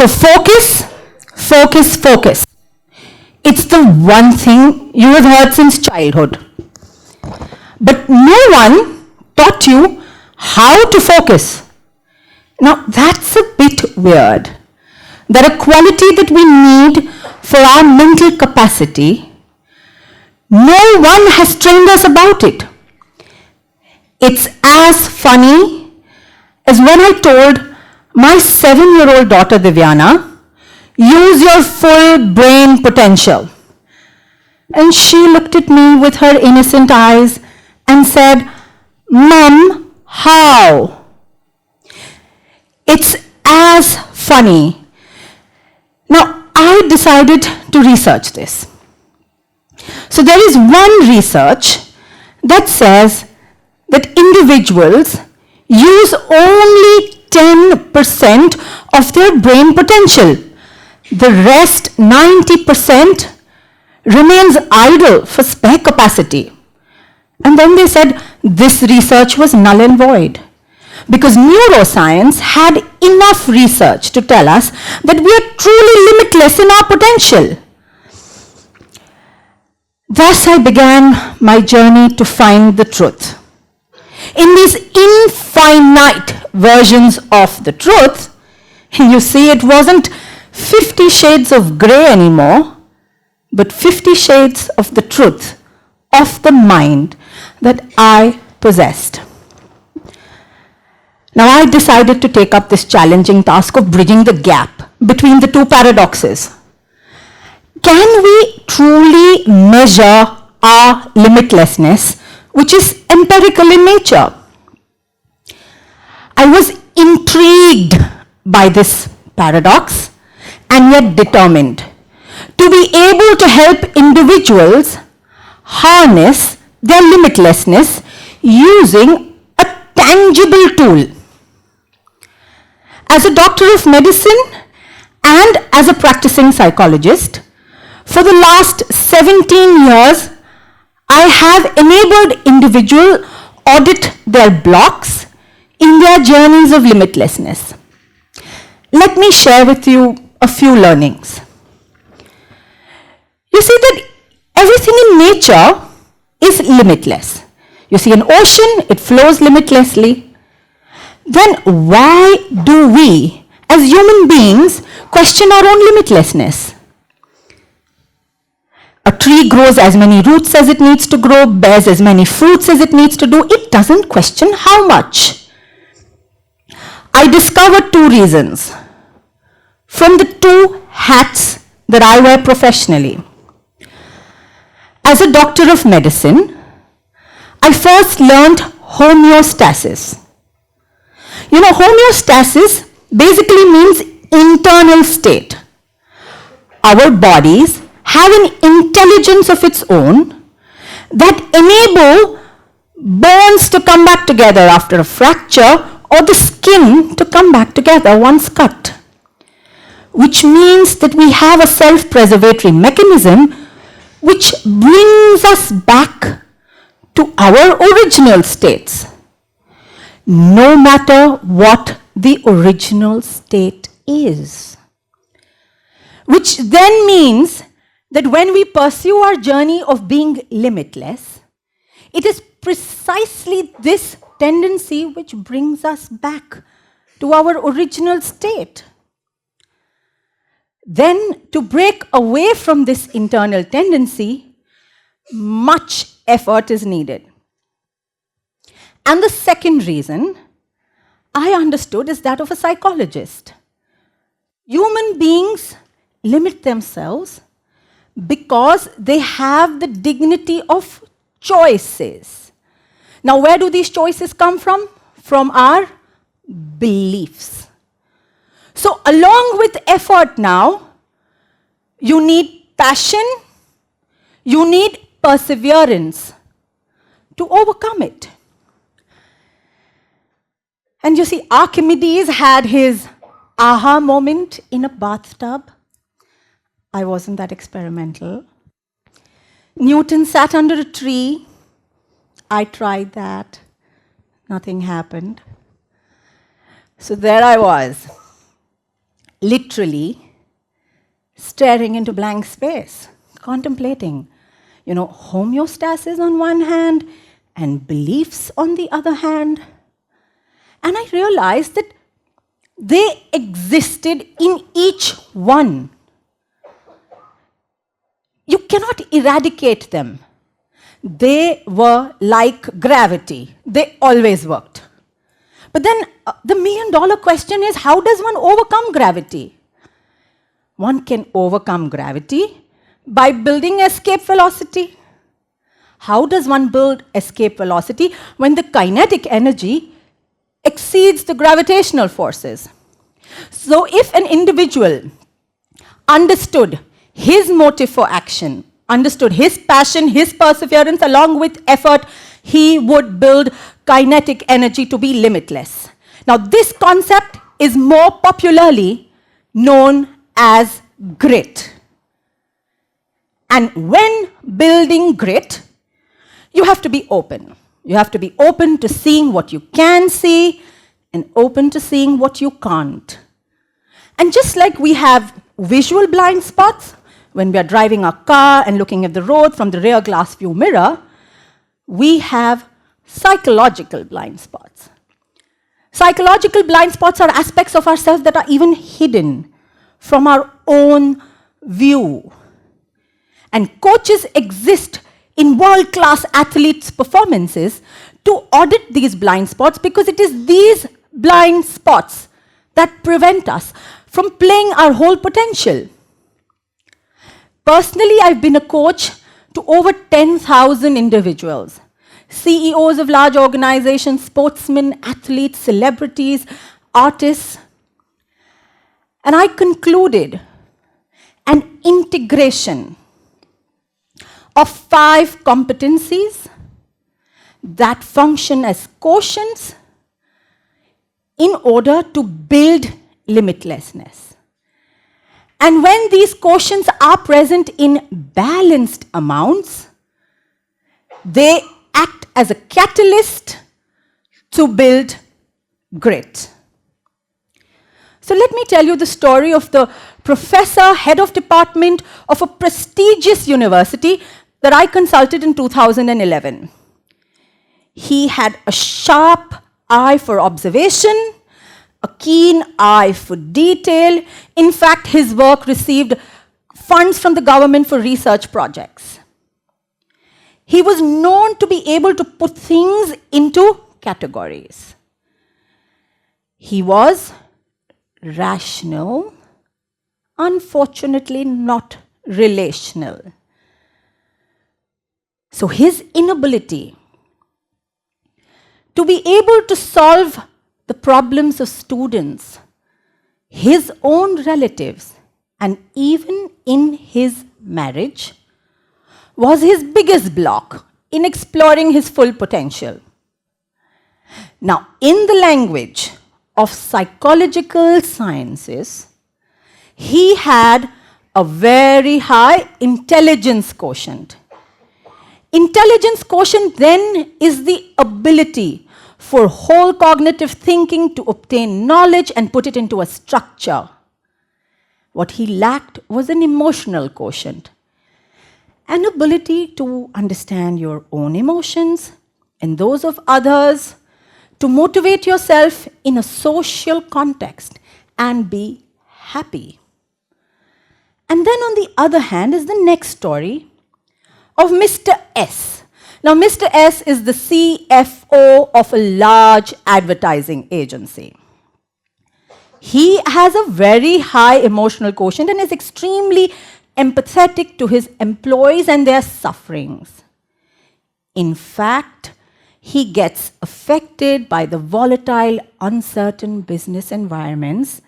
So focus, focus, focus. It's the one thing you have heard since childhood. But no one taught you how to focus. Now that's a bit weird. That a quality that we need for our mental capacity, no one has trained us about it. It's as funny as when I told my 7-year-old daughter Divyana, use your full brain potential. And she looked at me with her innocent eyes and said, Mom, how? It's as funny. Now, I decided to research this. So there is one research that says that individuals use only 10% of their brain potential. The rest, 90%, remains idle for spare capacity. And then they said this research was null and void, because neuroscience had enough research to tell us that we are truly limitless in our potential. Thus I began my journey to find the truth. In these infinite versions of the truth, you see, it wasn't 50 shades of grey anymore, but 50 shades of the truth of the mind that I possessed. Now I decided to take up this challenging task of bridging the gap between the two paradoxes. Can we truly measure our limitlessness, which is empirical in nature? I was intrigued by this paradox and yet determined to be able to help individuals harness their limitlessness using a tangible tool. As a doctor of medicine and as a practicing psychologist, for the last 17 years, I have enabled individuals audit their blocks in their journeys of limitlessness. Let me share with you a few learnings. You see that everything in nature is limitless. You see an ocean, it flows limitlessly. Then why do we, as human beings, question our own limitlessness? A tree grows as many roots as it needs to grow, bears as many fruits as it needs to do. It doesn't question how much. I discovered two reasons from the two hats that I wear professionally. As a doctor of medicine, I first learned homeostasis. You know, homeostasis basically means internal state. Our bodies have an intelligence of its own that enable bones to come back together after a fracture or the skin to come back together once cut. Which means that we have a self-preservatory mechanism which brings us back to our original states, no matter what the original state is. Which then means that when we pursue our journey of being limitless, it is precisely this tendency which brings us back to our original state. Then, to break away from this internal tendency, much effort is needed. And the second reason I understood is that of a psychologist. Human beings limit themselves because they have the dignity of choices. Now, where do these choices come from? From our beliefs. So, along with effort now, you need passion, you need perseverance to overcome it. And you see, Archimedes had his aha moment in a bathtub. I wasn't that experimental. Newton sat under a tree. I tried that. Nothing happened. So there I was. literally staring into blank space, contemplating, homeostasis on one hand and beliefs on the other hand. And I realized that they existed in each one. You cannot eradicate them. They were like gravity. They always worked. But then the million-dollar question is, how does one overcome gravity? One can overcome gravity by building escape velocity. How does one build escape velocity when the kinetic energy exceeds the gravitational forces? So if an individual understood his motive for action, understood his passion, his perseverance, along with effort, he would build kinetic energy to be limitless. Now, this concept is more popularly known as grit. And when building grit, you have to be open. You have to be open to seeing what you can see and open to seeing what you can't. And just like we have visual blind spots when we are driving our car and looking at the road from the rear glass view mirror, we have psychological blind spots. Psychological blind spots are aspects of ourselves that are even hidden from our own view. And coaches exist in world-class athletes' performances to audit these blind spots, because it is these blind spots that prevent us from playing our whole potential. Personally, I've been a coach to over 10,000 individuals, CEOs of large organizations, sportsmen, athletes, celebrities, artists. And I concluded an integration of 5 competencies that function as quotients in order to build limitlessness. And when these quotients are present in balanced amounts, they act as a catalyst to build grit. So let me tell you the story of the professor, head of department of a prestigious university that I consulted in 2011. He had a sharp eye for observation, a keen eye for detail. In fact, his work received funds from the government for research projects. He was known to be able to put things into categories. He was rational, unfortunately not relational. So his inability to be able to solve the problems of students, his own relatives, and even in his marriage, was his biggest block in exploring his full potential. Now, in the language of psychological sciences, he had a very high intelligence quotient. Intelligence quotient then is the ability for whole cognitive thinking to obtain knowledge and put it into a structure. What he lacked was an emotional quotient, an ability to understand your own emotions and those of others, to motivate yourself in a social context and be happy. And then on the other hand is the next story of Mr. S. Now, Mr. S is the CFO of a large advertising agency. He has a very high emotional quotient and is extremely empathetic to his employees and their sufferings. In fact, he gets affected by the volatile, uncertain business environments.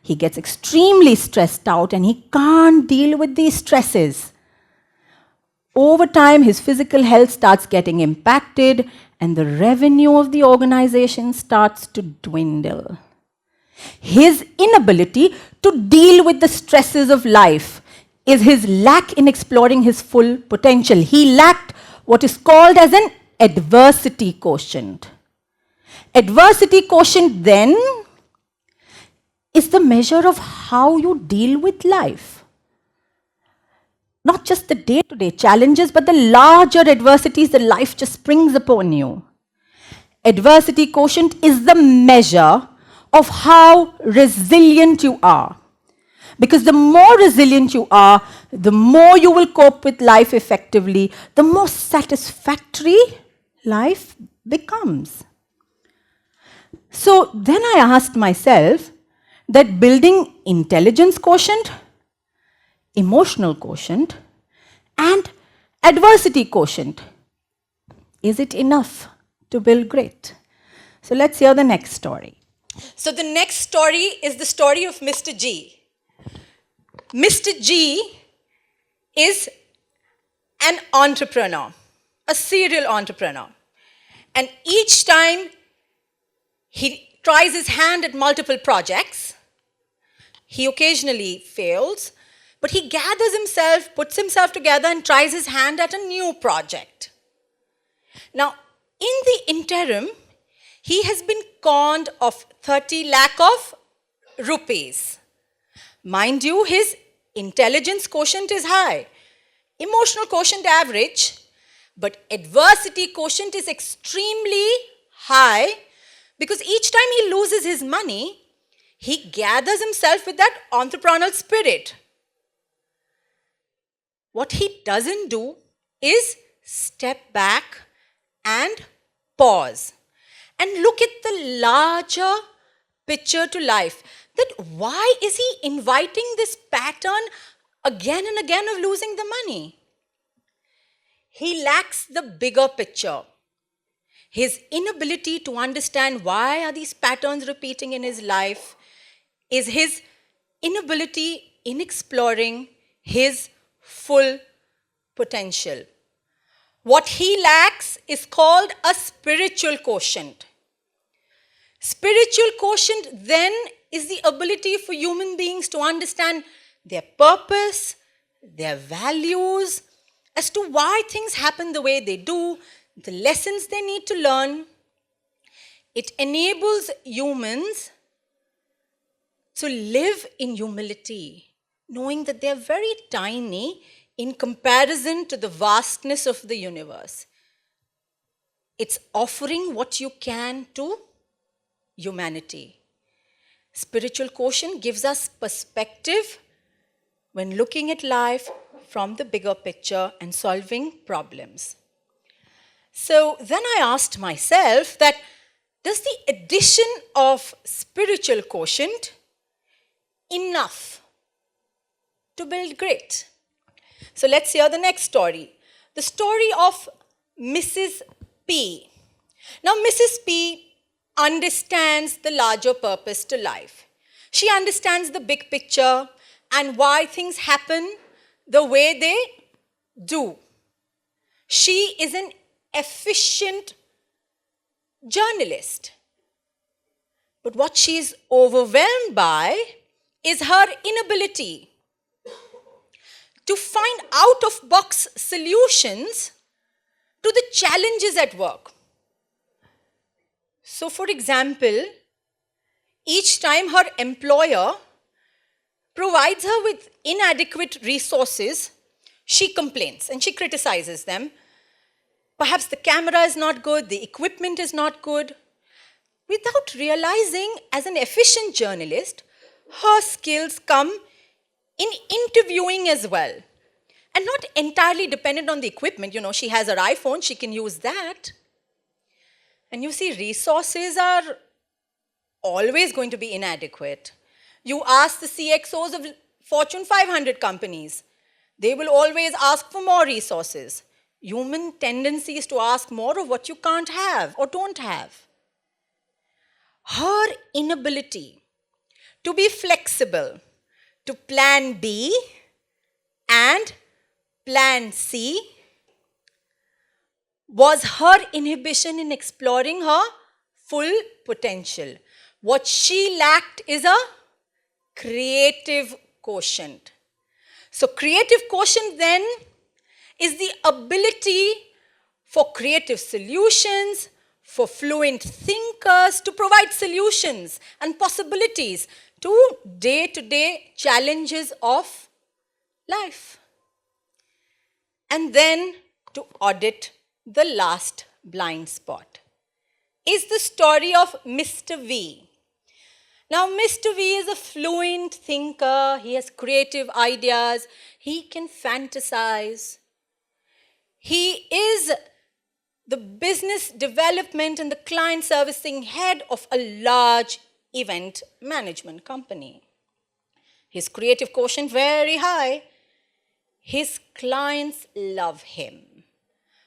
He gets extremely stressed out and he can't deal with these stresses. Over time, his physical health starts getting impacted and the revenue of the organization starts to dwindle. His inability to deal with the stresses of life is his lack in exploring his full potential. He lacked what is called as an adversity quotient. Adversity quotient then is the measure of how you deal with life. Not just the day-to-day challenges, but the larger adversities that life just springs upon you. Adversity quotient is the measure of how resilient you are. Because the more resilient you are, the more you will cope with life effectively, the more satisfactory life becomes. So then I asked myself that building intelligence quotient, emotional quotient, and adversity quotient, is it enough to build grit? So let's hear the next story. So the next story is the story of Mr. G. Mr. G is an entrepreneur, a serial entrepreneur. And each time he tries his hand at multiple projects, he occasionally fails, but he gathers himself, puts himself together and tries his hand at a new project. Now, in the interim, he has been conned of 30 lakh of rupees. Mind you, his intelligence quotient is high, emotional quotient average, but adversity quotient is extremely high because each time he loses his money, he gathers himself with that entrepreneurial spirit. What he doesn't do is step back and pause and look at the larger picture to life. That why is he inviting this pattern again and again of losing the money? He lacks the bigger picture. His inability to understand why are these patterns repeating in his life is his inability in exploring his full potential. What he lacks is called a spiritual quotient. Spiritual quotient then is the ability for human beings to understand their purpose, their values, as to why things happen the way they do, the lessons they need to learn. It enables humans to live in humility, knowing that they're very tiny in comparison to the vastness of the universe. It's offering what you can to humanity. Spiritual quotient gives us perspective when looking at life from the bigger picture and solving problems. So then I asked myself that, does the addition of spiritual quotient enough to build grit? So let's hear the next story. The story of Mrs. P. Now Mrs. P understands the larger purpose to life. She understands the big picture and why things happen the way they do. She is an efficient journalist. But what she is overwhelmed by is her inability to find out-of-box solutions to the challenges at work. So, for example, each time her employer provides her with inadequate resources, she complains and she criticizes them. Perhaps the camera is not good, the equipment is not good. Without realizing, as an efficient journalist, her skills come in interviewing as well. And not entirely dependent on the equipment. You know, she has her iPhone, she can use that. And you see, resources are always going to be inadequate. You ask the CXOs of Fortune 500 companies, they will always ask for more resources. Human tendency is to ask more of what you can't have or don't have. Her inability to be flexible to plan B and plan C was her inhibition in exploring her full potential. What she lacked is a creative quotient. So creative quotient then is the ability for creative solutions, for fluent thinkers to provide solutions and possibilities to day-to-day challenges of life. And then to audit the last blind spot is the story of Mr. V. Now, Mr. V is a fluent thinker. He has creative ideas. He can fantasize. He is the business development and the client servicing head of a large event management company. His creative quotient very high. His clients love him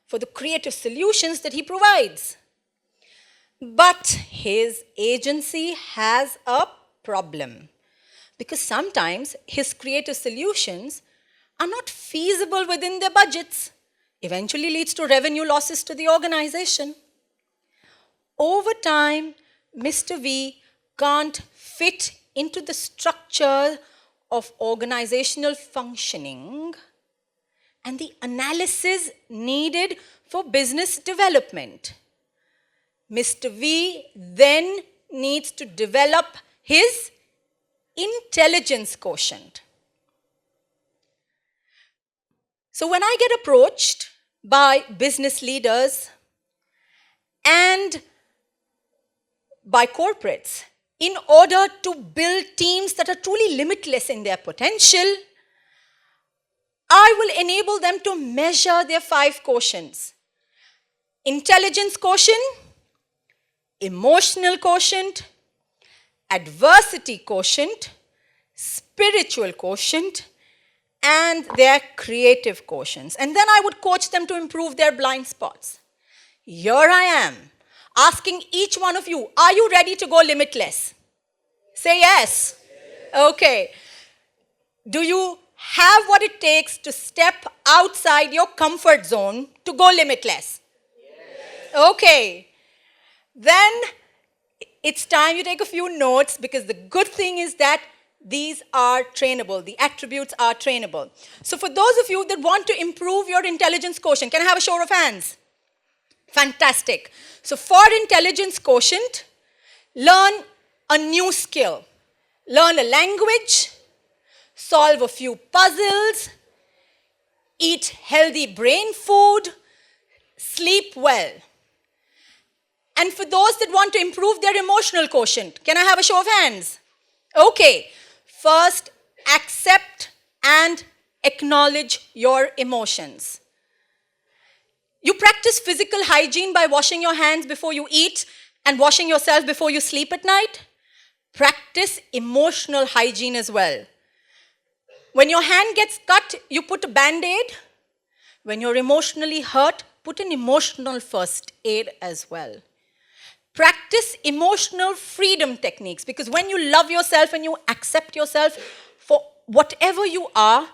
for the creative solutions that he provides. But his agency has a problem because sometimes his creative solutions are not feasible within their budgets. Eventually leads to revenue losses to the organization. Over time, Mr. V can't fit into the structure of organizational functioning and the analysis needed for business development. Mr. V then needs to develop his intelligence quotient. So when I get approached by business leaders and by corporates in order to build teams that are truly limitless in their potential, I will enable them to measure their 5 quotients. Intelligence quotient, emotional quotient, adversity quotient, spiritual quotient, and their creative quotients. And then I would coach them to improve their blind spots. Here I am, asking each one of you, are you ready to go limitless? Say yes. Okay. Do you have what it takes to step outside your comfort zone to go limitless? Yes. Okay. Then it's time you take a few notes because the good thing is that these are trainable. The attributes are trainable. So for those of you that want to improve your intelligence quotient, can I have a show of hands? Fantastic. So for intelligence quotient, learn a new skill. Learn a language, solve a few puzzles, eat healthy brain food, sleep well. And for those that want to improve their emotional quotient, can I have a show of hands? Okay. First, accept and acknowledge your emotions. You practice physical hygiene by washing your hands before you eat and washing yourself before you sleep at night. Practice emotional hygiene as well. When your hand gets cut, you put a band-aid. When you're emotionally hurt, put an emotional first aid as well. Practice emotional freedom techniques because when you love yourself and you accept yourself for whatever you are,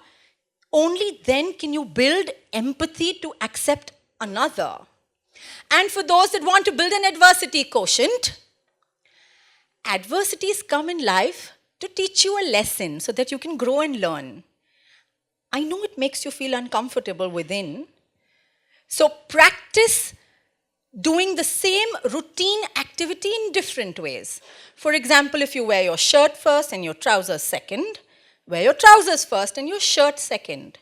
only then can you build empathy to accept another. And for those that want to build an adversity quotient, adversities come in life to teach you a lesson so that you can grow and learn. I know it makes you feel uncomfortable within. So practice doing the same routine activity in different ways. For example, if you wear your shirt first and your trousers second, wear your trousers first and your shirt second.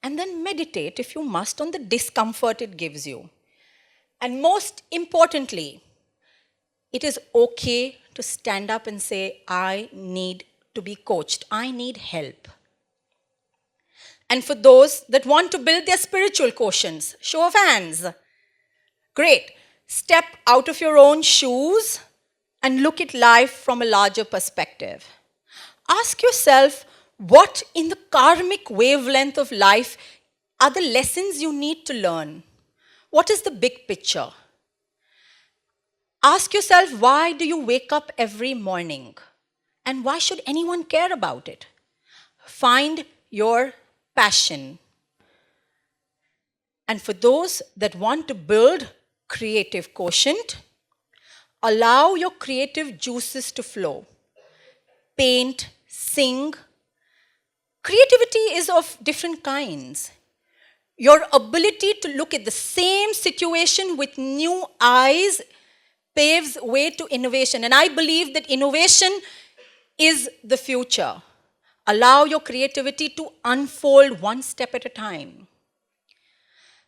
And then meditate, if you must, on the discomfort it gives you. And most importantly, it is okay to stand up and say, I need to be coached. I need help. And for those that want to build their spiritual quotients, show of hands. Great. Step out of your own shoes and look at life from a larger perspective. Ask yourself, what in the karmic wavelength of life are the lessons you need to learn? What is the big picture? Ask yourself, why do you wake up every morning? And why should anyone care about it? Find your passion. And for those that want to build creative quotient, allow your creative juices to flow. Paint, sing. Creativity is of different kinds. Your ability to look at the same situation with new eyes paves way to innovation. And I believe that innovation is the future. Allow your creativity to unfold one step at a time.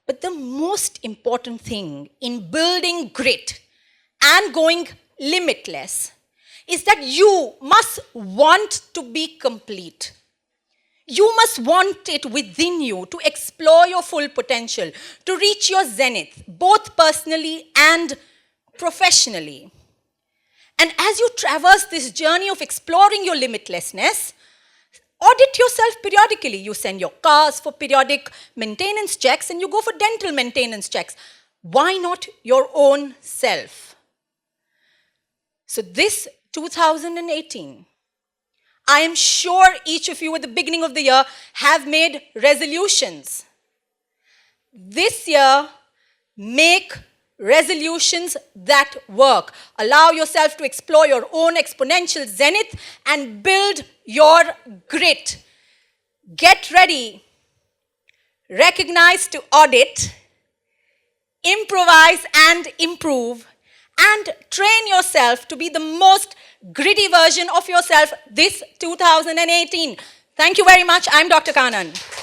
But the most important thing in building grit and going limitless is that you must want to be complete. You must want it within you to explore your full potential, to reach your zenith, both personally and professionally. And as you traverse this journey of exploring your limitlessness, audit yourself periodically. You send your cars for periodic maintenance checks and you go for dental maintenance checks. Why not your own self? So this 2018, I am sure each of you at the beginning of the year have made resolutions. This year, make resolutions that work. Allow yourself to explore your own exponential zenith and build your grit. Get ready. Recognize to audit, improvise and improve, and train yourself to be the most gritty version of yourself this 2018. Thank you very much. I'm Dr. Kanan.